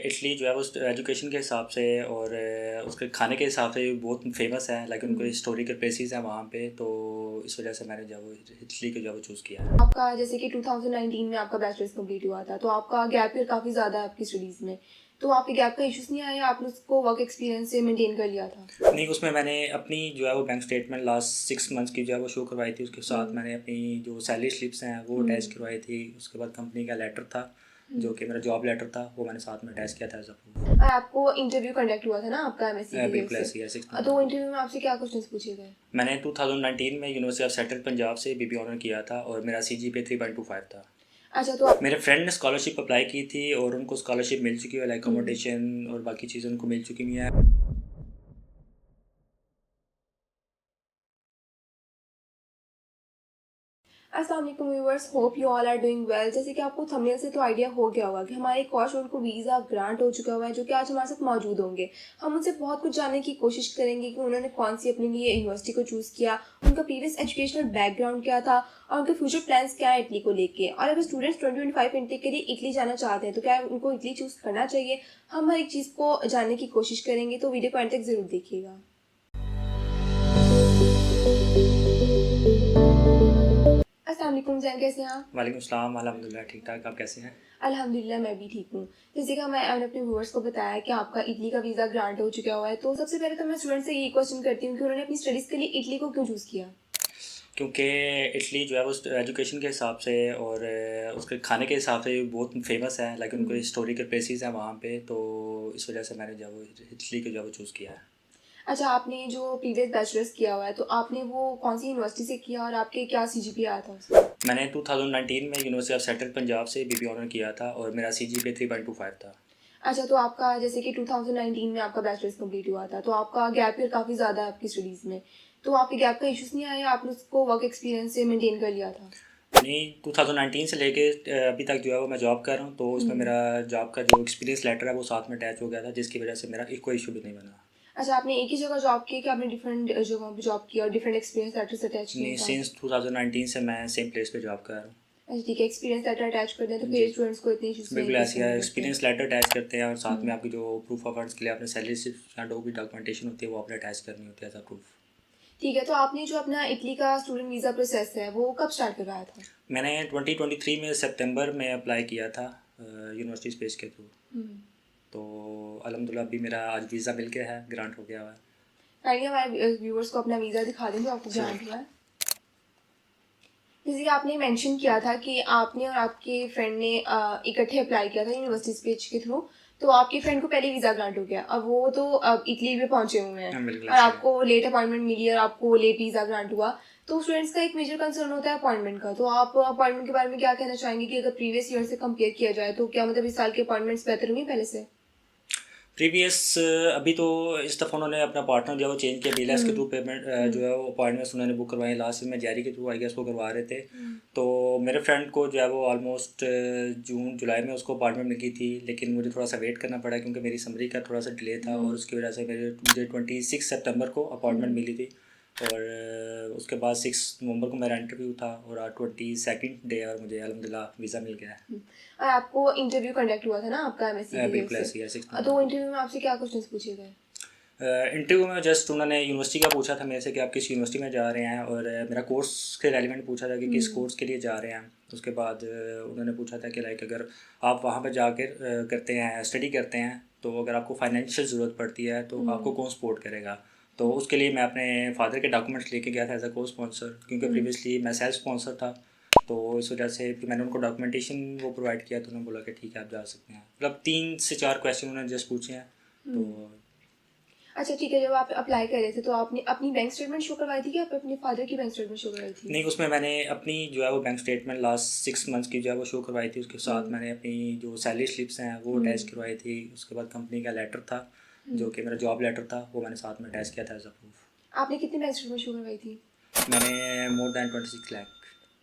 Italy जो है वो एजुकेशन के हिसाब से और उसके खाने के हिसाब से बहुत फेमस है। लाइक उनको हिस्टोरिकल प्लेसेस हैं वहाँ पे, तो इस वजह से मैंने जो है वो इटली को जो है वो चूज़ किया है। आपका जैसे कि 2019 में आपका बैचलर्स कंप्लीट हुआ था, तो आपका गैप ईयर काफ़ी ज़्यादा है आपकी स्टडीज़ में, तो आपके गैप का इश्यूज़ नहीं आया? आपने उसको वर्क एक्सपीरियंस से मेंटेन कर लिया था? नहीं, उसमें मैंने अपनी जो है वो बैंक स्टेटमेंट लास्ट 6 मंथ्स की जो है वो शो करवाई थी। उसके साथ मैंने अपनी जो सैलरी स्लिप्स हैं वो अटैच करवाई थी। उसके बाद कंपनी का लेटर था जो कि मेरा जॉब लेटर था, वो मैंने साथ में अटैच किया था एज अ प्रूफ। आपको इंटरव्यू कंडक्ट हुआ था ना आपका एमएससी की बिल्कुल तरफ ऐसी है से, 6 मंथ। तो इंटरव्यू में आपसे क्या क्वेश्चंस पूछे गए? मैंने 2019 में यूनिवर्सिटी ऑफ सेंट्रल पंजाब से बीबी ऑनर किया था और मेरा CGPA 3.25 था। अच्छा, तो आप मेरे फ्रेंड ने स्कॉलरशिप अप्लाई की थी और उनको स्कॉलरशिप मिल चुकी है, लाइक अकोमोडेशन और बाकी चीज़ें उनको मिल चुकी हुई हैं। अस्सलाम वालेकुम viewers, hope you all are doing well. जैसे कि आपको थंबनेल से तो आइडिया हो गया होगा कि हमारे एक और स्टूडेंट को वीज़ा ग्रांट हो चुका हुआ है, जो कि आज हमारे साथ मौजूद होंगे। हम उनसे बहुत कुछ जानने की कोशिश करेंगे कि उन्होंने कौन सी अपने लिए यूनिवर्सिटी को चूज़ किया, उनका प्रीवियस एजुकेशनल बैकग्राउंड क्या था और उनके फ्यूचर प्लान्स क्या है इटली को लेके। और अगर स्टूडेंट्स 2025 इंटेक के लिए इटली जाना चाहते हैं तो क्या उनको इटली चूज़ करना चाहिए? हम हर एक चीज़ को जानने की कोशिश करेंगे, तो वीडियो को एंड तक ज़रूर देखिएगा। अस्सलाम वालेकुम जैन, कैसे हैं आप? वालेकुम सलाम, अल्हम्दुलिल्लाह ठीक ठाक। आप कैसे हैं? अल्हम्दुलिल्लाह मैं भी ठीक हूँ। जैसे कि मैंने अपने व्यूअर्स को बताया कि आपका इटली का वीज़ा ग्रांट हो चुका हुआ है, तो सबसे पहले तो मैं स्टूडेंट से यही क्वेश्चन करती हूँ कि उन्होंने अपनी स्टडीज़ के लिए इटली को क्यों चूज़ किया? क्योंकि इटली जो है वो एजुकेशन के हिसाब से और उसके खाने के हिसाब से बहुत फेमस है। लाइक उनको हिस्टोरिकल प्लेसेस हैं वहाँ पे, तो इस वजह से मैंने जो है वो इटली को जो है वो चूज़ किया है। अच्छा, आपने जो प्रीवियस बैचलर्स किया हुआ है, तो आपने वो कौन सी यूनिवर्सिटी से किया और आपके क्या सीजीपीए आया था उसमें? मैंने 2019 में यूनिवर्सिटी ऑफ सेंट्रल पंजाब से बीबी ऑनर किया था और मेरा CGPA 3.25 था। अच्छा, तो आपका जैसे कि 2019 में आपका बैचलर्स कंप्लीट हुआ था, तो आपका गैप ईयर काफ़ी ज़्यादा है आपकी स्टडीज़ में, तो आपके गैप का इश्यूज़ नहीं आया? आपने उसको वर्क एक्सपीरियंस से मेंटेन कर लिया था? नहीं, 2019 से लेके अभी तक जो है वो मैं जॉब कर रहा हूँ, तो उसमें मेरा जॉब का जो एक्सपीरियंस लेटर है वो साथ में अटैच हो गया था, जिसकी वजह से मेरा कोई इशू भी नहीं बना। अच्छा, आपने एक ही जगह जॉब की कि आपने डिफरेंट जगहों पे जॉब किया और डिफरेंट एक्सपीरियंस लेटर्स अटैच किए नहीं, हैं साथ? सिंस 2019 से मैं सेम प्लेस पे जॉब कर रहा हूँ। अच्छा ठीक है, एक्सपीरियंस लेटर अटैच कर दें तो जी, फिर स्टूडेंट्स को इतने इश्यूज़ नहीं बिल्कुल फेस ऐसी है। करने पड़ते हैं। एक्सपीरियंस लेटर अटैच करते हैं और साथ में आपकी जो प्रूफ ऑफ फंड्स के लिए आपने सैलरी स्लिप या जो भी डॉक्यूमेंटेशन होती है वो आपने अटैच करनी होती है एज अ प्रूफ। ठीक है, तो आपने जो अपना इटली का स्टूडेंट वीज़ा प्रोसेस है, वो कब स्टार्ट करवाया था? मैंने 2023 में सितंबर में अप्लाई किया था यूनिवर्सिटी स्पेस के थ्रू। तो अल्हम्दुलिल्लाह अभी मेरा आज वीज़ा मिल गया है, ग्रांट हो गया हुआ है। काइंडली हमारे व्यूअर्स को अपना वीज़ा दिखा दें जो आपको Sure. ग्रांट हुआ है। जैसे कि आपने मेंशन किया था कि आपने और आपके फ्रेंड ने इकट्ठे अप्लाई किया था यूनिवर्सिटी स्पेस के थ्रू, तो आपके फ्रेंड को पहले वीज़ा ग्रांट हो गया, अब वो तो इटली में पहुंचे हुए हैं बिल्कुल और ऐसी है। आपको लेट अपॉइंटमेंट मिली और आपको लेट वीज़ा ग्रांट हुआ। तो स्टूडेंट्स का एक मेजर कंसर्न होता है अपॉइंटमेंट का, तो आप अपॉइंटमेंट के बारे में क्या कहना चाहेंगे कि अगर प्रीवियस ईयर से कंपेयर किया जाए तो क्या मतलब इस साल के अपॉइंटमेंट्स बेहतर हुई पहले से? प्रीवियस अभी तो इस दफ़ा उन्होंने अपना पार्टनर जो है वो चेंज किया, BLS के थ्रू पेमेंट जो है वो अपॉइंटमेंट्स उन्होंने बुक करवाई। लास्ट में जारी के थ्रू आई गेस वो करवा रहे थे। तो मेरे फ्रेंड को जो है वो ऑलमोस्ट जून जुलाई में उसको अपॉइंटमेंट मिल गई थी, लेकिन मुझे थोड़ा सा वेट करना पड़ा क्योंकि मेरी समरी का थोड़ा सा डिले था और उसकी वजह से मुझे 26 सितंबर को अपॉइंटमेंट मिली थी। और उसके बाद 6 नवंबर को मेरा इंटरव्यू था और आज 22nd डे और मुझे अल्हम्दुलिल्लाह वीज़ा मिल गया है। और आपको इंटरव्यू कंडक्ट हुआ था ना आपका एमएससी की तरफ बिल्कुल से, ऐसी है 6 तो नवंबर को। इंटरव्यू में आपसे क्या क्वेश्चंस पूछे गए? इंटरव्यू में जस्ट उन्होंने यूनिवर्सिटी का पूछा था मेरे से कि आप किस यूनिवर्सिटी में जा रहे हैं और मेरा कोर्स के रेलिवेंट पूछा था कि किस कोर्स के लिए जा रहे हैं। उसके बाद उन्होंने पूछा था कि लाइक अगर आप वहाँ पर जाकर करते हैं स्टडी करते हैं तो अगर आपको फाइनेंशियल ज़रूरत पड़ती है तो आपको कौन सपोर्ट करेगा। तो उसके लिए मैं अपने फादर के डॉक्यूमेंट्स लेके गया था एज अ को स्पॉन्सर, क्योंकि प्रीवियसली मैं सेल्फ स्पॉन्सर था। तो इस वजह से फिर मैंने उनको डॉक्यूमेंटेशन वो प्रोवाइड किया, तो उन्होंने बोला कि ठीक है आप जा सकते हैं। मतलब 3 से 4 क्वेश्चन उन्होंने जस्ट पूछे हैं। तो अच्छा ठीक है, जब आप अप्लाई कर रहे थे तो आपने अपनी बैंक स्टेटमेंट शो करवाई थी कि आप अपने फादर की बैंक स्टेटमेंट शो करवाई थी? नहीं, उसमें मैंने अपनी जो है वो बैंक स्टेटमेंट लास्ट 6 मंथ्स की जो है वो शो करवाई थी। उसके साथ मैंने अपनी जो सैलरी स्लिप्स हैं वो अटैच करवाई थी। उसके बाद कंपनी का लेटर था जो कि मेरा जॉब लेटर था, वो मैंने साथ में अटैच किया था एज अ प्रूफ। आपने कितनी बैंक स्टेटमेंट शो करवाई थी? मैंने more than 26 lakh.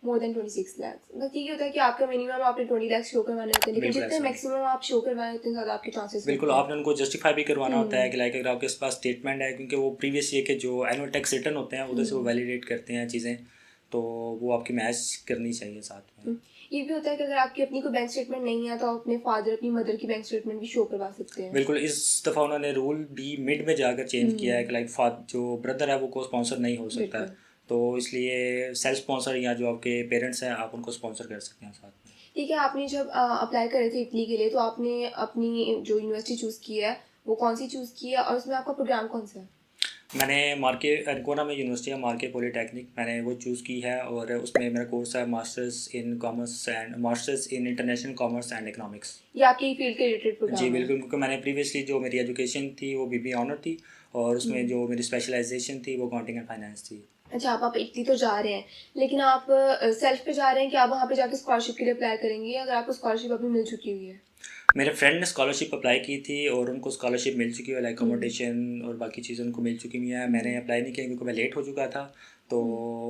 More than 26 lakh. मतलब ठीक होता है कि आपका मिनिमम आपने 20 लाख शो करवाने होते हैं, लेकिन बिल्कुल जितने ऐसा है। मैक्सिमम आप शो करवाए उतने ज़्यादा आपके चांसेस बिल्कुल, बढ़ते हैं। आपने उनको जस्टिफाई भी करवाना होता है कि लाइक अगर आपके पास स्टेटमेंट है, क्योंकि वो प्रीवियस ईयर के जो एनुअल टैक्स रिटर्न होते हैं उधर से वो वैलिडेट करते हैं चीज़ें, तो वो आपकी मैच करनी चाहिए साथ में। ये भी होता है कि अगर आपकी अपनी कोई बैंक स्टेटमेंट नहीं है तो आप अपने फादर अपनी मदर की बैंक स्टेटमेंट भी शो करवा सकते हैं। बिल्कुल, इस दफ़ा उन्होंने रूल भी मिड में जाकर चेंज किया है कि लाइक जो ब्रदर है वो को स्पॉन्सर नहीं हो सकता है, बिल्कुल। तो इसलिए सेल्फ स्पॉन्सर या जो आपके पेरेंट्स हैं आप उनको स्पॉन्सर कर सकते हैं साथ में। ठीक है, आपने जब अप्लाई करे थे इटली के लिए तो आपने अपनी जो यूनिवर्सिटी चूज़ की है वो कौन सी चूज़ की है और उसमें आपका प्रोग्राम कौन सा है? मैंने मार्के अनकोना में यूनिवर्सिटी है मार्के पॉलीटेक्निक, मैंने वो चूज़ की है और उसमें मेरा कोर्स है masters in international commerce and economics. ये आपकी फील्ड के रिलेटेड जी प्रोग्राम है? बिल्कुल, क्योंकि मैंने प्रीवियसली जो मेरी एजुकेशन थी वो बीबीए ऑनर थी और उसमें जो मेरी स्पेशलाइजेशन थी वो अकाउंटिंग एंड फाइनेंस थी। अच्छा, आप इटली तो जा रहे हैं, लेकिन आप सेल्फ पे जा रहे हैं कि आप वहाँ पे जाके स्कॉलरशिप के लिए अप्लाई करेंगे, अगर आपको स्कॉलरशिप अभी मिल चुकी हुई है? मेरे फ्रेंड ने स्कॉलरशिप अप्लाई की थी और उनको स्कॉलरशिप मिल चुकी है, लाइक हम्म, अकोमोडेशन और बाकी चीज़ें उनको मिल चुकी हुई हैं। मैंने हम्म, अप्लाई नहीं किया क्योंकि मैं लेट हो चुका था, तो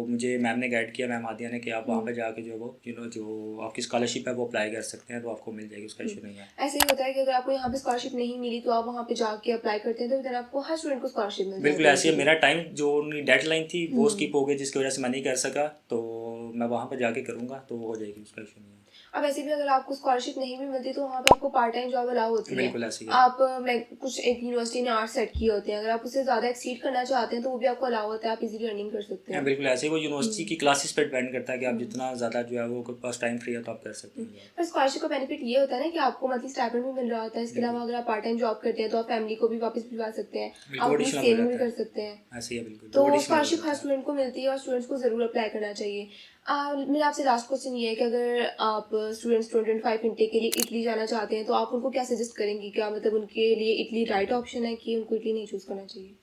मुझे मैम ने गाइड किया, मैम आदिया ने, कि आप वहाँ हम्म। पे जाके जो है वो जो आपकी स्कॉलरशिप है वो अप्लाई कर सकते हैं, तो आपको मिल जाएगी, उसका इशू नहीं है। ऐसे ही होता है कि अगर आपको यहाँ पे स्कॉलरशिप नहीं मिली तो आप वहाँ पे जाके अप्लाई करते हैं तो फिर आपको हर स्टूडेंट को स्कॉलरशिप मिल बिल्कुल जाती है ऐसे ही इजीली। मेरा टाइम जो उनकी डेडलाइन थी वो हम्म। स्किप हो गई, जिसकी वजह से मैं नहीं कर सका, तो मैं वहाँ पे जाके करूँगा तो वो हो जाएगी, उसका इशू नहीं है। अब वैसे भी अगर आपको स्कॉलरशिप नहीं भी मिलती तो वहाँ पे आपको पार्ट टाइम जॉब अलाउ होती है। बिल्कुल ऐसे ही है। आप मैं कुछ एक यूनिवर्सिटी ने आर्ट्स सेट किए होते हैं, अगर आप उससे ज़्यादा एक्सीड करना चाहते हैं तो वो भी आपको अलाउ होता है, आप इजीली अर्निंग कर सकते हाँ, हैं। बिल्कुल ऐसे ही वो यूनिवर्सिटी की क्लासेस पे डिपेंड करता है कि आप हम्म। जितना ज़्यादा जो है वो आपके पास टाइम फ्री है तो आप कर सकते हैं job। पर स्कॉलरशिप का बेनिफिट ये होता है ना कि आपको मंथली स्टाइपेंड भी मिल रहा होता है, इसके बिल्कुल अलावा अगर आप पार्ट टाइम जॉब करते हैं तो आप फैमिली को भी वापस भिजवा सकते हैं, बिल्कुल आप अपनी एडिशनल हो सेविंग भी जाता कर है, सकते हैं। ऐसे ही है बिल्कुल, तो वो एडिशनल हो स्कॉलरशिप हर जाता है। स्टूडेंट को मिलती है और स्टूडेंट्स को ज़रूर अप्लाई करना चाहिए। मेरा आपसे लास्ट क्वेश्चन ये है कि अगर आप स्टूडेंट्स 2025 इनटेक के लिए इटली जाना चाहते हैं तो आप उनको क्या सजेस्ट करेंगी? क्या मतलब उनके लिए इटली राइट ऑप्शन है कि उनको इटली नहीं चूज़ करना चाहिए?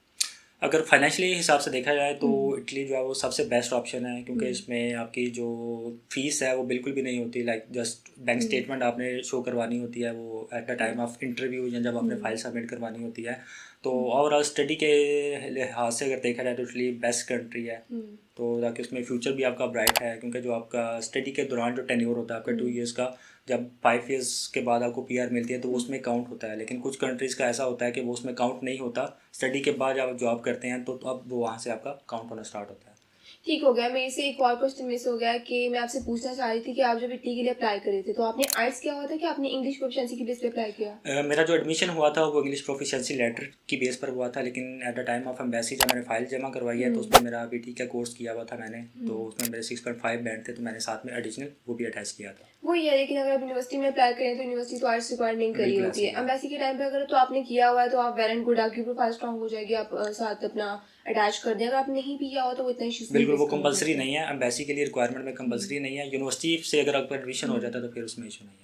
अगर फाइनेंशियली हिसाब से देखा जाए तो हम्म, इटली जो है वो सबसे बेस्ट ऑप्शन है, क्योंकि हम्म, इसमें आपकी जो फीस है वो बिल्कुल भी नहीं होती, लाइक जस्ट बैंक हम्म, स्टेटमेंट आपने शो करवानी होती है वो at the time of interview या जब आपने हम्म, फाइल सबमिट करवानी होती है। तो हम्म, ओवरऑल स्टडी के लिहाज से अगर देखा जाए तो इटली बेस्ट कंट्री है, हम्म, तो ताकि उसमें फ्यूचर भी आपका ब्राइट है, क्योंकि जो आपका स्टडी के दौरान जो टेन्योर होता है आपका 2 इयर्स का, जब 5 इयर्स के बाद आपको पीआर मिलती है तो वो उसमें काउंट होता है, लेकिन कुछ कंट्रीज़ का ऐसा होता है कि वो उसमें काउंट नहीं होता, स्टडी के बाद जब आप जॉब करते हैं तो अब वो वहाँ से आपका काउंट होना स्टार्ट होता है। ठीक हो गया। मेरे से एक और क्वेश्चन मिस हो गया कि मैं आपसे पूछना चाह रही थी कि आप जब इटली के लिए अप्लाई करे थे तो आपने आइल्स किया हुआ था कि आपने इंग्लिश प्रोफिशिएंसी की बेस पे अप्लाई किया? मेरा जो एडमिशन हुआ था वो इंग्लिश प्रोफिशिएंसी लेटर की बेस पर हुआ था, लेकिन at the time of embassy जब मैंने फ़ाइल जमा करवाई है तो हम्म, उसमें मेरा बीटी का कोर्स किया हुआ था मैंने, तो हम्म। उसमें मेरे 6.5 बैंड थे, तो मैंने साथ में एडिशनल वो भी अटैच किया था। वही है, लेकिन अगर आप यूनिवर्सिटी में अप्लाई करें तो यूनिवर्सिटी तो आर्ट्स रिक्वायर नहीं करी बिल्कुल होती ऐसे है। ही है। एम्बेसी के टाइम पे अगर तो आपने किया हुआ है तो आप वेल एंड गुड, आपकी प्रोफाइल स्ट्रांग हो जाएगी, आप साथ अपना अटैच कर दें। अगर आप नहीं भी किया हो तो वो इतना इश्यूज नहीं बिल्कुल फेस वो करना कंपलसरी पड़ता है। नहीं है, एम्बेसी के लिए रिक्वायरमेंट में कंपलसरी नहीं है, यूनिवर्सिटी से अगर आपका एडमिशन हो जाता है तो फिर उसमें इशू नहीं है।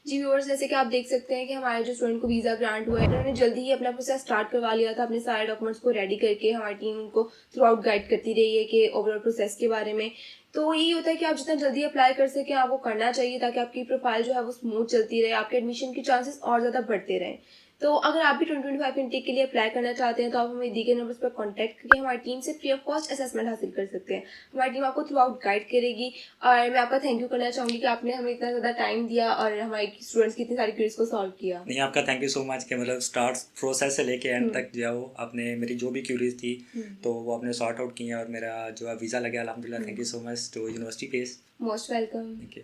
जी व्यूअर्स, जैसे कि आप देख सकते हैं कि हमारे जो स्टूडेंट को वीज़ा ग्रांट हुआ है उन्होंने जल्दी ही अपना प्रोसेस स्टार्ट करवा लिया था, अपने सारे डॉक्यूमेंट्स को रेडी करके हमारी टीम उनको थ्रू आउट गाइड करती रही है कि ओवरऑल प्रोसेस के बारे में। तो यही होता है कि आप जितना जल्दी अप्लाई कर सकें आपको करना चाहिए ताकि आपकी प्रोफाइल जो है वो स्मूथ चलती रहे, आपके एडमिशन के चांसेस और ज़्यादा बढ़ते रहें। तो अगर आप भी 2025 इनटेक के लिए अप्लाई करना चाहते हैं तो आप हमें दी गए नंबर्स पर कॉन्टैक्ट करके हमारी टीम से फ्री ऑफ कॉस्ट असेसमेंट हासिल कर सकते हैं। हमारी टीम आपको थ्रू आउट गाइड करेगी और मैं आपका थैंक यू करना चाहूँगी कि आपने हमें इतना ज़्यादा टाइम दिया और हमारे स्टूडेंट्स की इतनी सारी क्वेरीज को सॉल्व किया। नहीं, आपका थैंक यू सो मच कि मतलब स्टार्ट प्रोसेस से लेके एंड हम्म, तक जो है वो आपने मेरी जो भी क्यूरीज थी हम्म, तो वो आपने सॉर्ट आउट की हैं और मेरा जो है वीज़ा लगा, अल्हम्दुलिल्लाह, thank you so much to university page. Most welcome. Thank you.